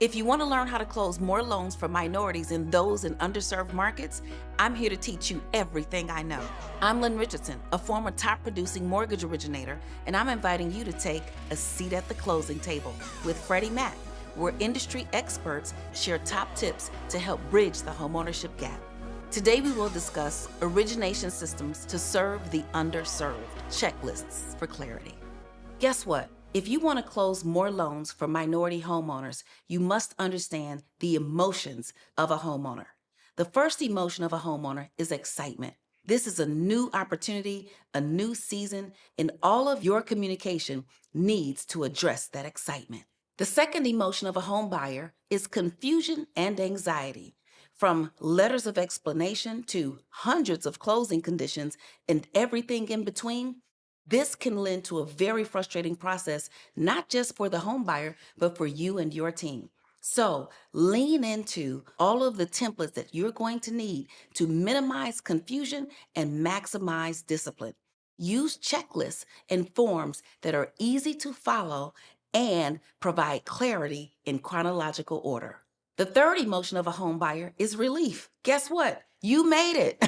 If you want to learn how to close more loans for minorities and those in underserved markets, I'm here to teach you everything I know. I'm Lynn Richardson, a former top producing mortgage originator, and I'm inviting you to take a seat at the closing table with Freddie, where industry experts share top tips to help bridge the homeownership gap. Today we will discuss origination systems to serve the underserved, checklists for clarity. Guess what? If you want to close more loans for minority homeowners, you must understand the emotions of a homeowner. The first emotion of a homeowner is excitement. This is a new opportunity, a new season, and all of your communication needs to address that excitement. The second emotion of a home buyer is confusion and anxiety. From letters of explanation to hundreds of closing conditions and everything in between, this can lend to a very frustrating process, not just for the home buyer, but for you and your team. So lean into all of the templates that you're going to need to minimize confusion and maximize discipline. Use checklists and forms that are easy to follow and provide clarity in chronological order. The third emotion of a home buyer is relief. Guess what? You made it.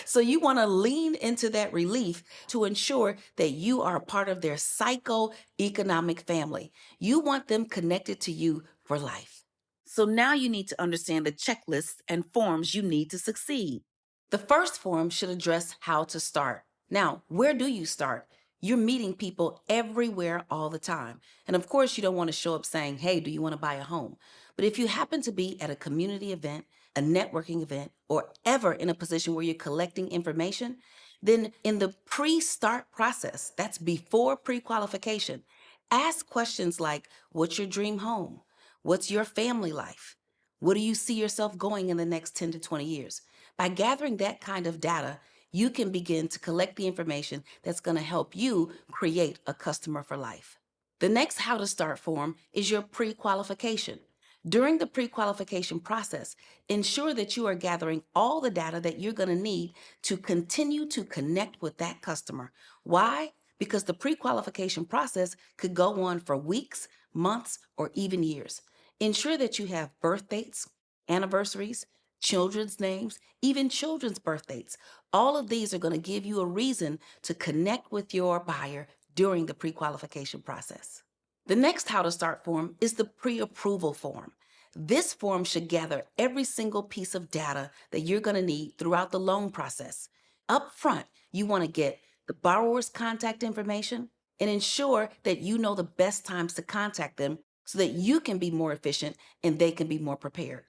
So you want to lean into that relief to ensure that you are a part of their psycho-economic family. You want them connected to you for life. So now you need to understand the checklists and forms you need to succeed. The first form should address how to start. Now, where do you start? You're meeting people everywhere all the time. And of course, you don't want to show up saying, hey, do you want to buy a home? But if you happen to be at a community event, a networking event, or ever in a position where you're collecting information, then in the pre-start process, that's before pre-qualification, ask questions like, what's your dream home? What's your family life? What do you see yourself going in the next 10 to 20 years? By gathering that kind of data, you can begin to collect the information that's going to help you create a customer for life. The next how to start form is your pre-qualification. During the pre-qualification process, ensure that you are gathering all the data that you're going to need to continue to connect with that customer. Why? Because the pre-qualification process could go on for weeks, months, or even years. Ensure that you have birth dates, anniversaries, children's names, even children's birth dates. All of these are going to give you a reason to connect with your buyer during the pre-qualification process. The next how to start form is the pre-approval form. This form should gather every single piece of data that you're going to need throughout the loan process. Up front, you want to get the borrower's contact information and ensure that you know the best times to contact them so that you can be more efficient and they can be more prepared.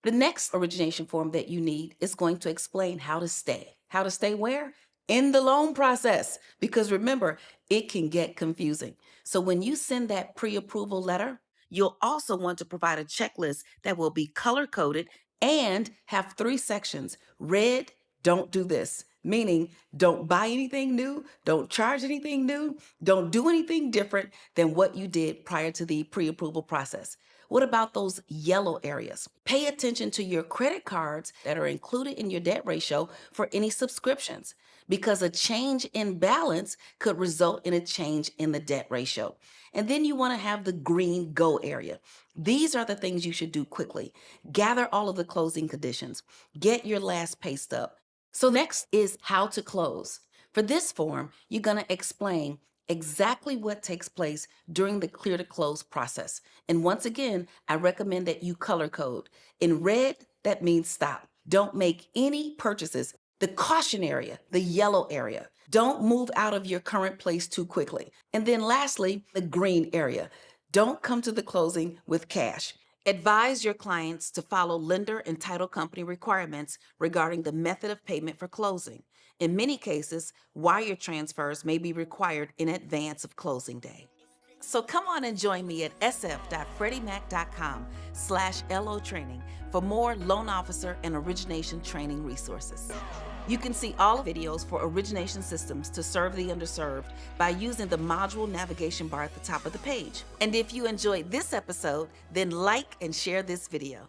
The next origination form that you need is going to explain how to stay. How to stay where? In the loan process. Because remember, it can get confusing. So when you send that pre-approval letter, you'll also want to provide a checklist that will be color-coded and have 3 sections. Red, don't do this. Meaning, don't buy anything new, don't charge anything new, don't do anything different than what you did prior to the pre-approval process. What about those yellow areas? Pay attention to your credit cards that are included in your debt ratio for any subscriptions, because a change in balance could result in a change in the debt ratio. And then you want to have the green go area. These are the things you should do quickly. Gather all of the closing conditions. Get your last pay stub. So next is how to close. For this form, you're going to explain exactly what takes place during the clear to close process. And once again, I recommend that you color code. In red, that means stop. Don't make any purchases. The caution area, the yellow area. Don't move out of your current place too quickly. And then lastly, the green area. Don't come to the closing with cash. Advise your clients to follow lender and title company requirements regarding the method of payment for closing. In many cases, wire transfers may be required in advance of closing day. So come on and join me at sf.freddiemac.com/LO training for more loan officer and origination training resources. You can see all videos for origination systems to serve the underserved by using the module navigation bar at the top of the page. And if you enjoyed this episode, then like and share this video.